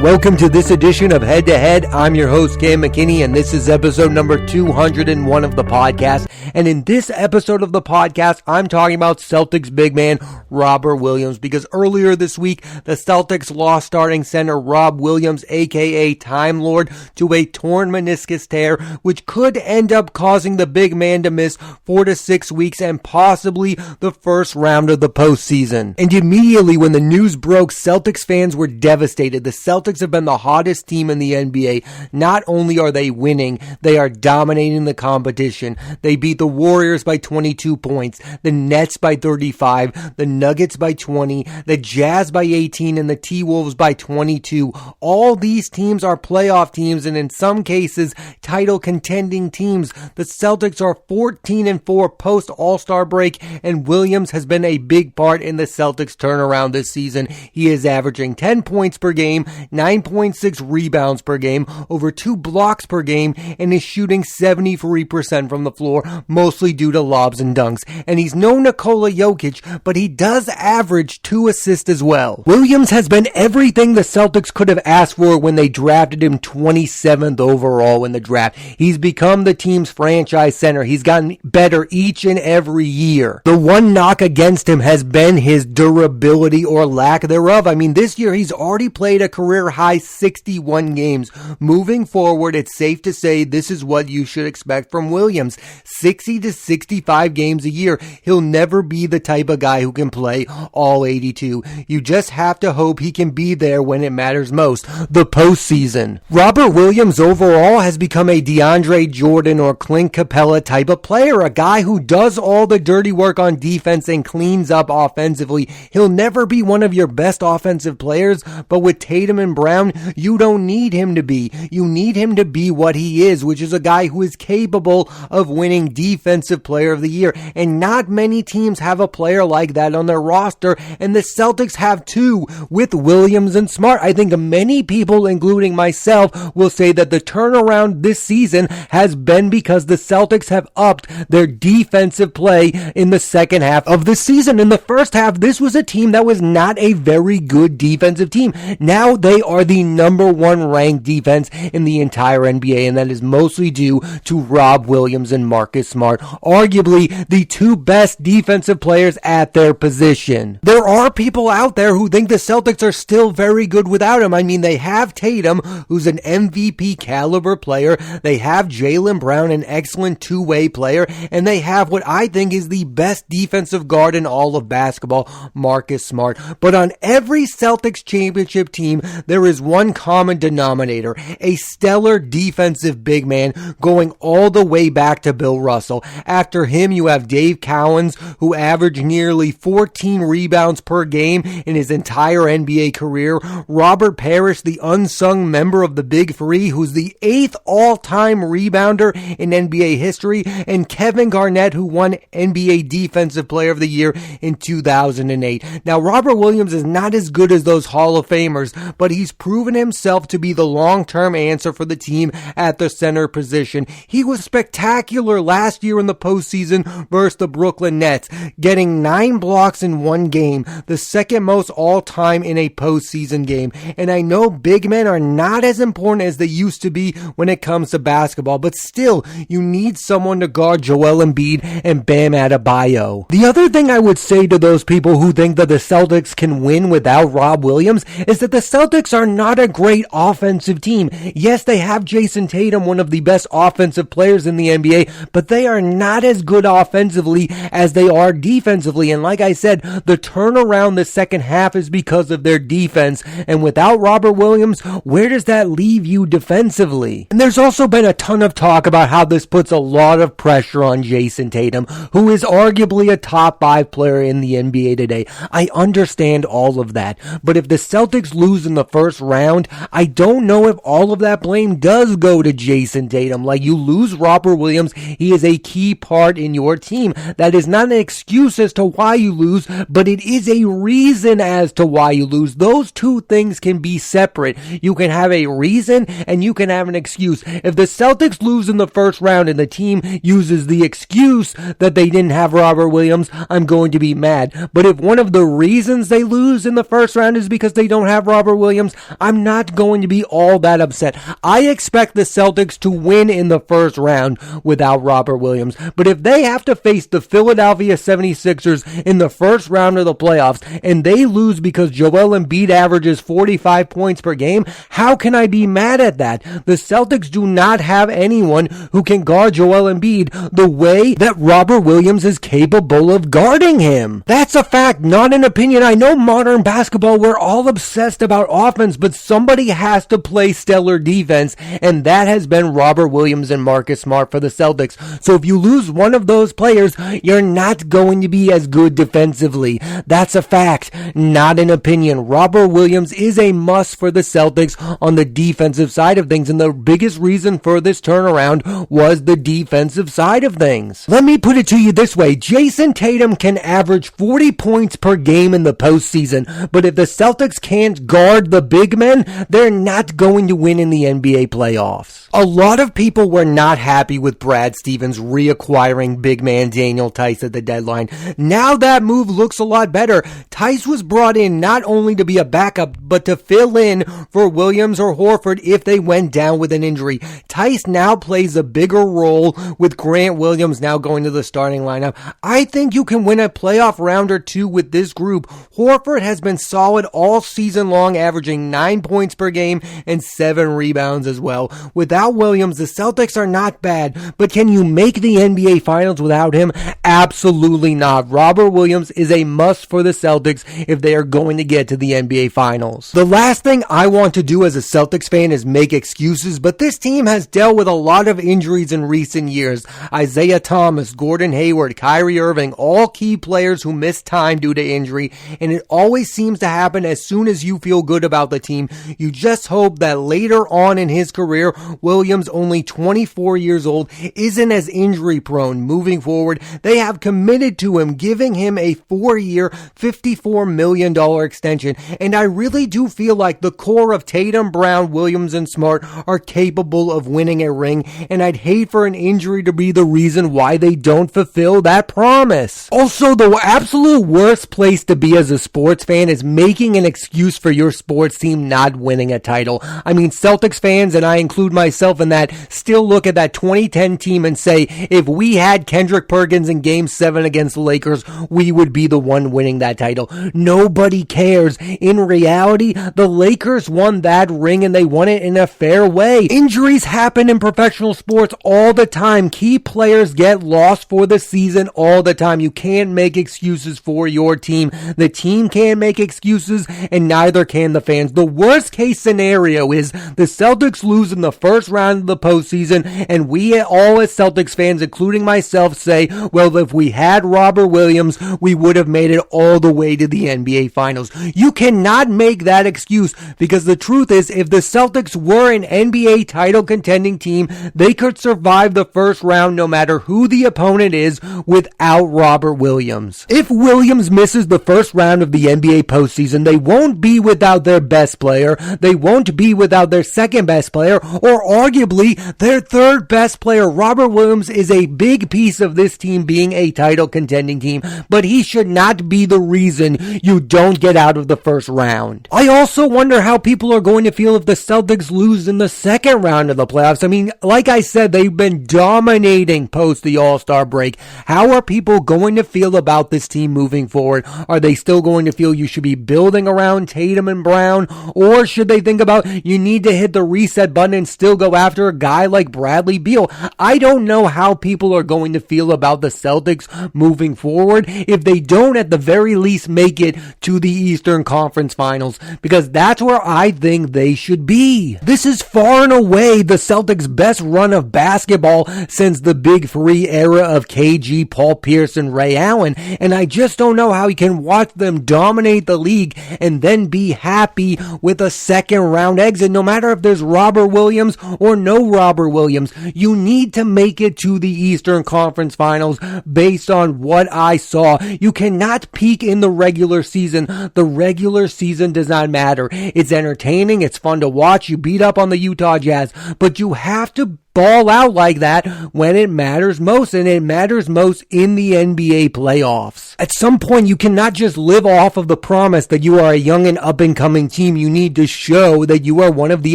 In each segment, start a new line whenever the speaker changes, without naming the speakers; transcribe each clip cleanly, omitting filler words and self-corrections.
Welcome to this edition of Head to Head. I'm your host, Cam McKinney, and this is episode number 201 of the podcast. And in this episode of the podcast, I'm talking about Celtics big man Robert Williams, because earlier this week, the Celtics lost starting center Rob Williams, aka Time Lord, to a torn meniscus tear, which could end up causing the big man to miss 4 to 6 weeks and possibly the first round of the postseason. And immediately when the news broke, Celtics fans were devastated. The Celtics have been the hottest team in the NBA. Not only are they winning, they are dominating the competition. They beat the Warriors by 22 points, the Nets by 35, the Nuggets by 20, the Jazz by 18, and the T-Wolves by 22. All these teams are playoff teams, and in some cases, title contending teams. The Celtics are 14-4 post All-Star break, and Williams has been a big part in the Celtics turnaround this season. He is averaging 10 points per game, 9.6 rebounds per game, over 2 blocks per game, and is shooting 73% from the floor, mostly due to lobs and dunks. And he's no Nikola Jokic, but he does average 2 assists as well. Williams has been everything the Celtics could have asked for when they drafted him 27th overall in the draft. He's become the team's franchise center. He's gotten better each and every year. The one knock against him has been his durability or lack thereof. I mean, this year he's already played a career high 61 games. Moving forward, it's safe to say this is what you should expect from Williams. 60 to 65 games a year. He'll never be the type of guy who can play all 82. You just have to hope he can be there when it matters most, the postseason. Robert Williams overall has become a DeAndre Jordan or Clint Capella type of player, a guy who does all the dirty work on defense and cleans up offensively. He'll never be one of your best offensive players, but with Tatum and Brown, you don't need him to be. You need him to be what he is, which is a guy who is capable of winning Defensive Player of the Year. And not many teams have a player like that on their roster, and the Celtics have two with Williams and Smart. I think many people, including myself, will say that the turnaround this season has been because the Celtics have upped their defensive play in the second half of the season. In the first half, this was a team that was not a very good defensive team. Now they are the number 1 ranked defense in the entire NBA, and that is mostly due to Rob Williams and Marcus Smart, arguably the 2 best defensive players at their position. There are people out there who think the Celtics are still very good without him. I mean, they have Tatum, who's an MVP caliber player. They have Jaylen Brown, an excellent two-way player, and they have what I think is the best defensive guard in all of basketball, Marcus Smart. But on every Celtics championship team, there is one common denominator, a stellar defensive big man going all the way back to Bill Russell. After him, you have Dave Cowens, who averaged nearly 14 rebounds per game in his entire NBA career. Robert Parrish, the unsung member of the Big Three, who's the 8th all-time rebounder in NBA history, and Kevin Garnett, who won NBA Defensive Player of the Year in 2008. Now, Robert Williams is not as good as those Hall of Famers, but he's proven himself to be the long-term answer for the team at the center position. He was spectacular last year in the postseason versus the Brooklyn Nets, getting 9 blocks in one game, the second most all-time in a postseason game. And I know big men are not as important as they used to be when it comes to basketball, but still, you need someone to guard Joel Embiid and Bam Adebayo. The other thing I would say to those people who think that the Celtics can win without Rob Williams is that the Celtics are not a great offensive team. Yes, they have Jason Tatum, one of the best offensive players in the NBA, but they are not as good offensively as they are defensively. And like I said, the turnaround the second half is because of their defense. And without Robert Williams, where does that leave you defensively? And there's also been a ton of talk about how this puts a lot of pressure on Jason Tatum, who is arguably a top 5 player in the NBA today. I understand all of that, but if the Celtics lose in the first round, I don't know if all of that blame does go to Jason Tatum. Like, you lose Robert Williams, he is a key part in your team. That is not an excuse as to why you lose, but it is a reason as to why you lose. Those two things can be separate. You can have a reason and you can have an excuse. If the Celtics lose in the first round and the team uses the excuse that they didn't have Robert Williams, I'm going to be mad. But if one of the reasons they lose in the first round is because they don't have Robert Williams, Williams, I'm not going to be all that upset. I expect the Celtics to win in the first round without Robert Williams. But if they have to face the Philadelphia 76ers in the first round of the playoffs and they lose because Joel Embiid averages 45 points per game, how can I be mad at that? The Celtics do not have anyone who can guard Joel Embiid the way that Robert Williams is capable of guarding him. That's a fact, not an opinion. I know modern basketball, we're all obsessed about offense, but somebody has to play stellar defense, and that has been Robert Williams and Marcus Smart for the Celtics. So if you lose one of those players, you're not going to be as good defensively. That's a fact, not an opinion. Robert Williams is a must for the Celtics on the defensive side of things, and the biggest reason for this turnaround was the defensive side of things. Let me put it to you this way. Jason Tatum can average 40 points per game in the postseason, but if the Celtics can't guard the big men, they're not going to win in the NBA playoffs. A lot of people were not happy with Brad Stevens reacquiring big man Daniel Tice at the deadline. Now that move looks a lot better. Tice was brought in not only to be a backup, but to fill in for Williams or Horford if they went down with an injury. Tice now plays a bigger role with Grant Williams now going to the starting lineup. I think you can win a playoff round or two with this group. Horford has been solid all season long, averaging 9 points per game and 7 rebounds as well. Without Williams, the Celtics are not bad, but can you make the NBA Finals without him? Absolutely not. Robert Williams is a must for the Celtics if they are going to get to the NBA Finals. The last thing I want to do as a Celtics fan is make excuses, but this team has dealt with a lot of injuries in recent years. Isaiah Thomas, Gordon Hayward, Kyrie Irving, all key players who missed time due to injury, and it always seems to happen as soon as you feel good about the team. You just hope that later on in his career, Williams, only 24 years old, isn't as injury prone. Moving forward, they have committed to him, giving him a 4-year, $54 million extension, and I really do feel like the core of Tatum, Brown, Williams, and Smart are capable of winning a ring, and I'd hate for an injury to be the reason why they don't fulfill that promise. Also, the absolute worst place to be as a sports fan is making an excuse for your sports team not winning a title. I mean, Celtics fans, and I include myself in that, still look at that 2010 team and say, if we had Kendrick Perkins in Game 7 against the Lakers, we would be the one winning that title. Nobody cares. In reality, the Lakers won that ring and they won it in a fair way. Injuries happen in professional sports all the time. Key players get lost for the season all the time. You can't make excuses for your team. The team can't make excuses, and neither can the fans. The worst case scenario is the Celtics lose in the first round of the postseason, and we all as Celtics fans, including myself, say, well, if we had Robert Williams, we would have made it all the way to the NBA Finals. You cannot make that excuse, because the truth is, if the Celtics were an NBA title contending team, they could survive the first round no matter who the opponent is without Robert Williams. If Williams misses the first round of the NBA postseason, they won't be without their best player, they won't be without their second best player, or arguably their third best player. Robert Williams is a big piece of this team being a title contending team, but he should not be the reason you don't get out of the first round. I also wonder how people are going to feel if the Celtics lose in the second round of the playoffs. I mean, like I said, they've been dominating post the All-Star break. How are people going to feel about this team moving forward? Are they still going to feel you should be building around Tatum and Brown? Or should they think about you need to hit the reset button and still go after a guy like Bradley Beal? I don't know how people are going to feel about the Celtics moving forward if they don't at the very least make it to the Eastern Conference Finals, because that's where I think they should be. This is far and away the Celtics' best run of basketball since the Big Three era of KG, Paul Pierce, and Ray Allen, and I just don't know how you can watch them dominate the league and then be happy with a second round exit, no matter if there's Robert Williams or no Robert Williams. You need to make it to the Eastern Conference Finals based on what I saw. You cannot peak in the regular season. The regular season does not matter. It's entertaining, it's fun to watch, you beat up on the Utah Jazz, but you have to ball out like that when it matters most, and it matters most in the NBA playoffs. At some point, you cannot just live off of the promise that you are a young and up-and-coming team. You need to show that you are one of the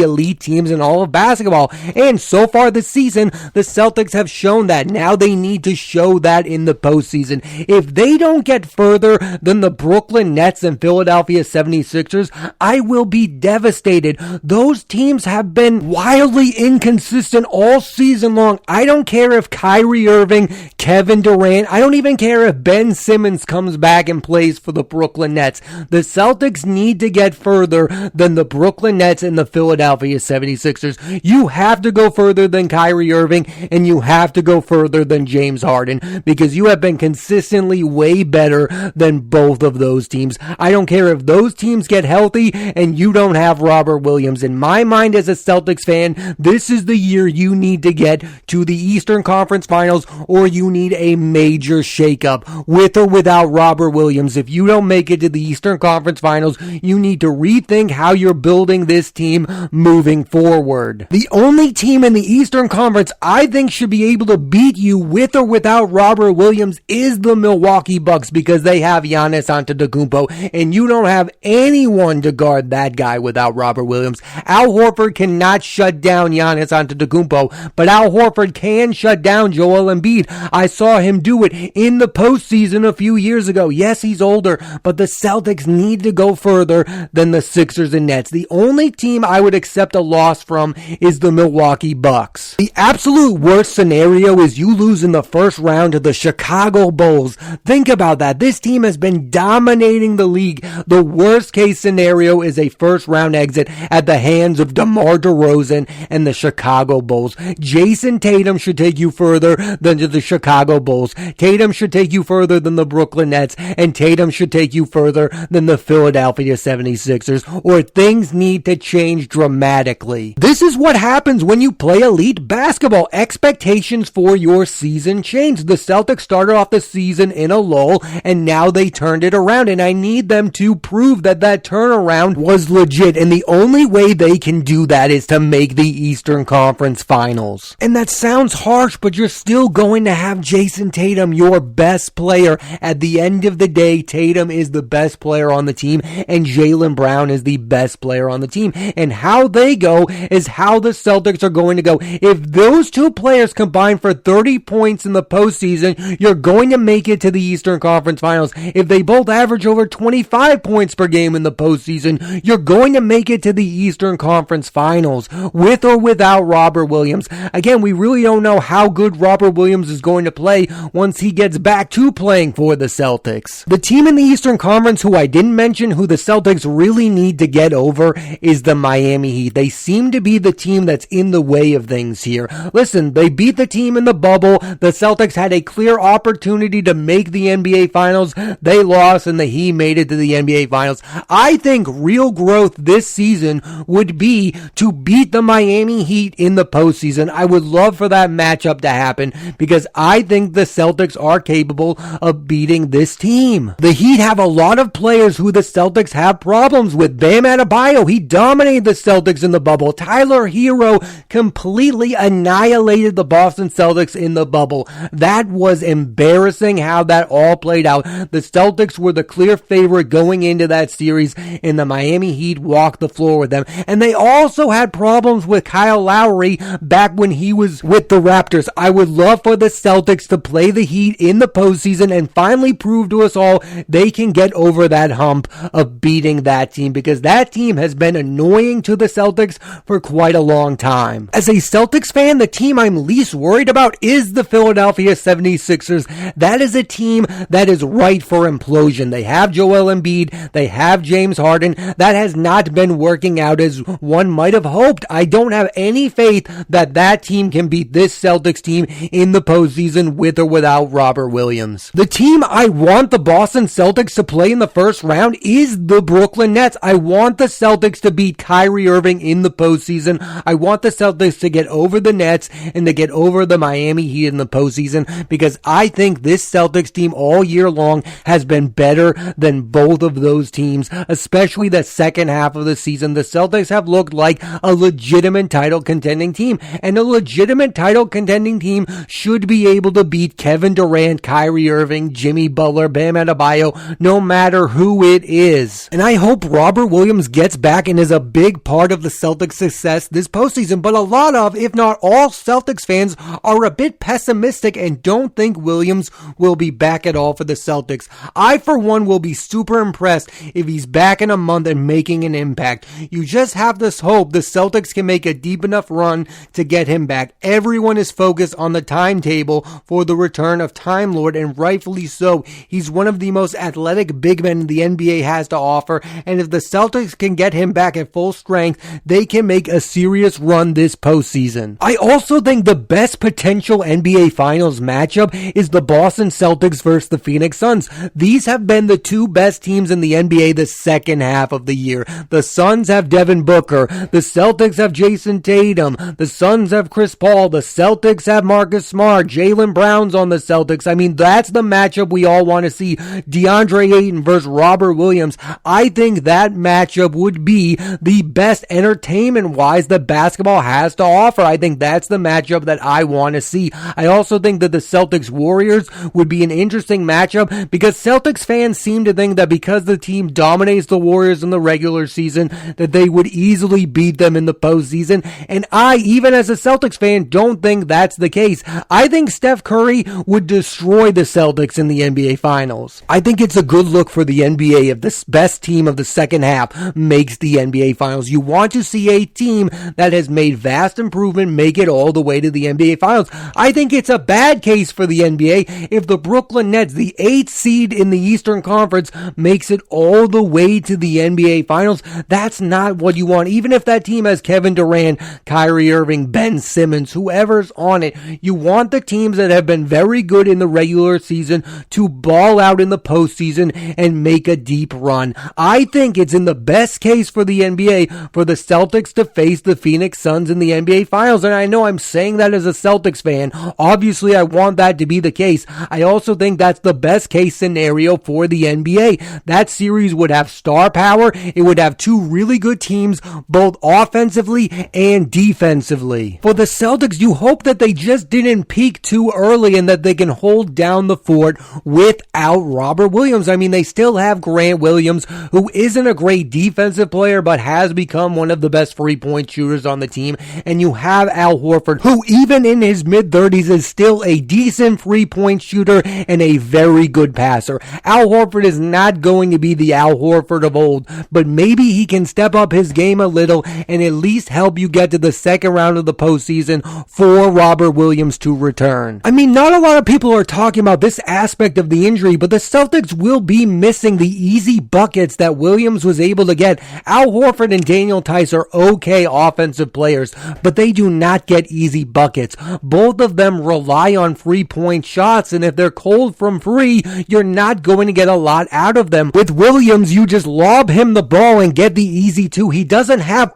elite teams in all of basketball. And so far this season, the Celtics have shown that. Now they need to show that in the postseason. If they don't get further than the Brooklyn Nets and Philadelphia 76ers, I will be devastated. Those teams have been wildly inconsistent all season long. I don't care if Kyrie Irving, Kevin Durant, I don't even care if Ben Simmons comes back and plays for the Brooklyn Nets. The Celtics need to get further than the Brooklyn Nets and the Philadelphia 76ers. You have to go further than Kyrie Irving, and you have to go further than James Harden, because you have been consistently way better than both of those teams. I don't care if those teams get healthy and you don't have Robert Williams. In my mind as a Celtics fan, this is the year you need to get to the Eastern Conference Finals, or you need a major shakeup. With or without Robert Williams, if you don't make it to the Eastern Conference Finals, you need to rethink how you're building this team moving forward. The only team in the Eastern Conference I think should be able to beat you with or without Robert Williams is the Milwaukee Bucks, because they have Giannis Antetokounmpo, and you don't have anyone to guard that guy without Robert Williams. Al Horford cannot shut down Giannis Antetokounmpo, but Al Horford can shut down Joel Embiid. I saw him do it in the postseason a few years ago. Yes, he's older, but the Celtics need to go further than the Sixers and Nets. The only team I would accept a loss from is the Milwaukee Bucks. The absolute worst scenario is you lose in the first round to the Chicago Bulls. Think about that. This team has been dominating the league. The worst case scenario is a first round exit at the hands of DeMar DeRozan and the Chicago Bulls. Jason Tatum should take you further than the Chicago Bulls. Tatum should take you further than the Brooklyn Nets, and Tatum should take you further than the Philadelphia 76ers, or things need to change dramatically. This is what happens when you play elite basketball. Expectations for your season change. The Celtics started off the season in a lull, and now they turned it around, and I need them to prove that that turnaround was legit, and the only way they can do that is to make the Eastern Conference Finals. And that sounds harsh, but you're still going to have Jason Tatum, your best player. At the end of the day, Tatum is the best player on the team, and Jaylen Brown is the best player on the team. And how they go is how the Celtics are going to go. If those two players combine for 30 points in the postseason, you're going to make it to the Eastern Conference Finals. If they both average over 25 points per game in the postseason, you're going to make it to the Eastern Conference Finals, with or without Robert Williams. Again, we really don't know how good Robert Williams is going to play once he gets back to playing for the Celtics. The team in the Eastern Conference who I didn't mention, who the Celtics really need to get over, is the Miami Heat. They seem to be the team that's in the way of things here. Listen, they beat the team in the bubble. The Celtics had a clear opportunity to make the NBA Finals. They lost, and the Heat made it to the NBA Finals. I think real growth this season would be to beat the Miami Heat in the postseason. I would love for that matchup to happen, because I think the Celtics are capable of beating this team. The Heat have a lot of players who the Celtics have problems with. Bam Adebayo, he dominated the Celtics in the bubble. Tyler Hero completely annihilated the Boston Celtics in the bubble. That was embarrassing how that all played out. The Celtics were the clear favorite going into that series, and the Miami Heat walked the floor with them. And they also had problems with Kyle Lowry back when he was with the Raptors. I would love for the Celtics to play the Heat in the postseason and finally prove to us all they can get over that hump of beating that team, because that team has been annoying to the Celtics for quite a long time. As a Celtics fan, the team I'm least worried about is the Philadelphia 76ers. That is a team that is ripe for implosion. They have Joel Embiid. They have James Harden. That has not been working out as one might have hoped. I don't have any faith that that team can beat this Celtics team in the postseason with or without Robert Williams. The team I want the Boston Celtics to play in the first round is the Brooklyn Nets. I want the Celtics to beat Kyrie Irving in the postseason. I want the Celtics to get over the Nets and to get over the Miami Heat in the postseason, because I think this Celtics team all year long has been better than both of those teams, especially the second half of the season. The Celtics have looked like a legitimate title contending team. and a legitimate title contending team should be able to beat Kevin Durant, Kyrie Irving, Jimmy Butler, Bam Adebayo, no matter who it is. And I hope Robert Williams gets back and is a big part of the Celtics' success this postseason, but a lot of, if not all, Celtics fans are a bit pessimistic and don't think Williams will be back at all for the Celtics. I, for one, will be super impressed if he's back in a month and making an impact. You just have this hope the Celtics can make a deep enough run to get him back. Everyone is focused on the timetable for the return of Time Lord, and rightfully so. He's one of the most athletic big men the NBA has to offer, and if the Celtics can get him back at full strength, they can make a serious run this postseason. I also think the best potential NBA Finals matchup is the Boston Celtics versus the Phoenix Suns. These have been the two best teams in the NBA the second half of the year. The Suns have Devin Booker. The Celtics have Jason Tatum. The Suns have Chris Paul. The Celtics have Marcus Smart. Jaylen Brown's on the Celtics. I mean, that's the matchup we all want to see. DeAndre Ayton versus Robert Williams. I think that matchup would be the best entertainment-wise that basketball has to offer. I think that's the matchup that I want to see. I also think that the Celtics-Warriors would be an interesting matchup because Celtics fans seem to think that because the team dominates the Warriors in the regular season, that they would easily beat them in the postseason. And I, even as a Celtics fan, don't think that's the case. I think Steph Curry would destroy the Celtics in the NBA Finals. I think it's a good look for the NBA if the best team of the second half makes the NBA Finals. You want to see a team that has made vast improvement make it all the way to the NBA Finals. I think it's a bad case for the NBA if the Brooklyn Nets, the 8th seed in the Eastern Conference, makes it all the way to the NBA Finals. That's not what you want. Even if that team has Kevin Durant, Kyrie Irving, Ben Simmons, whoever's on it, you want the teams that have been very good in the regular season to ball out in the postseason and make a deep run. I think it's in the best case for the NBA for the Celtics to face the Phoenix Suns in the NBA Finals. And I know I'm saying that as a Celtics fan. Obviously, I want that to be the case. I also think that's the best case scenario for the NBA. That series would have star power. It would have two really good teams, both offensively and defensively. For the Celtics, you hope that they just didn't peak too early and that they can hold down the fort without Robert Williams. I mean, they still have Grant Williams, who isn't a great defensive player, but has become one of the best free-point shooters on the team. And you have Al Horford, who even in his mid-30s is still a decent free-point shooter and a very good passer. Al Horford is not going to be the Al Horford of old, but maybe he can step up his game a little and at least help you get to the second round of the postseason for Robert Williams to return. I mean, not a lot of people are talking about this aspect of the injury, but the Celtics will be missing the easy buckets that Williams was able to get. Al Horford and Daniel Tice are okay offensive players, but they do not get easy buckets. Both of them rely on free-point shots, and if they're cold from free, you're not going to get a lot out of them. With Williams, you just lob him the ball and get the easy two. He doesn't have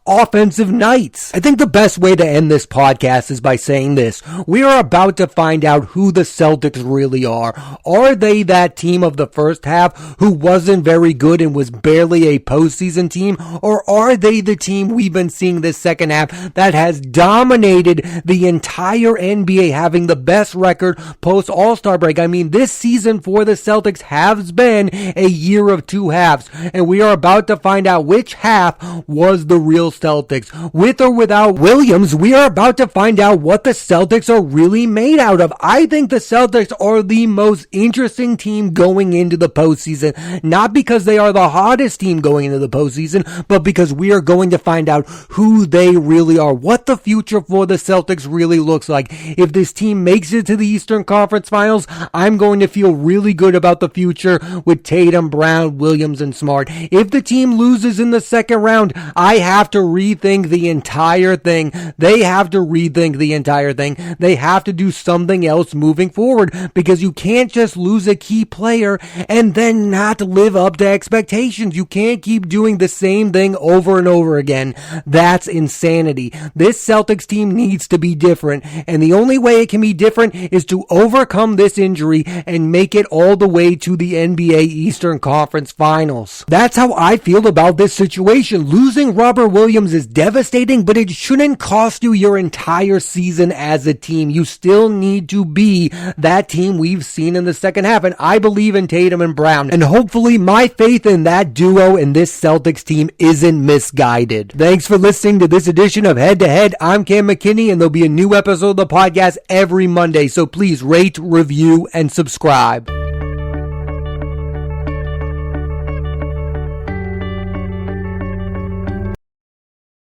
offensive nights. I think the best way to end this podcast is by saying this. We are about to find out who the Celtics really are. Are they that team of the first half who wasn't very good and was barely a postseason team? Or are they the team we've been seeing this second half that has dominated the entire NBA, having the best record post All-Star break? I mean, this season for the Celtics has been a year of two halves, and we are about to find out which half was the real Celtics. With or without Williams, we are about to find out what the Celtics are really made out of. I think the Celtics are the most interesting team going into the postseason, not because they are the hottest team going into the postseason, but because we are going to find out who they really are, what the future for the Celtics really looks like. If this team makes it to the Eastern Conference Finals, I'm going to feel really good about the future with Tatum, Brown, Williams, and Smart. If the team loses in the second round, I have to rethink the entire thing. They have to rethink the entire thing. They have to do something else moving forward, because you can't just lose a key player and then not live up to expectations. You can't keep doing the same thing over and over again. That's insanity. This Celtics team needs to be different, and the only way it can be different is to overcome this injury and make it all the way to the NBA Eastern Conference Finals. That's how I feel about this situation. Losing Robert Williams is devastating, but it shouldn't can cost you your entire season as a team. You still need to be that team we've seen in the second half. And I believe in Tatum and Brown. And hopefully my faith in that duo and this Celtics team isn't misguided. Thanks for listening to this edition of Head to Head. I'm Cam McKinney, and there'll be a new episode of the podcast every Monday. So please rate, review, and subscribe.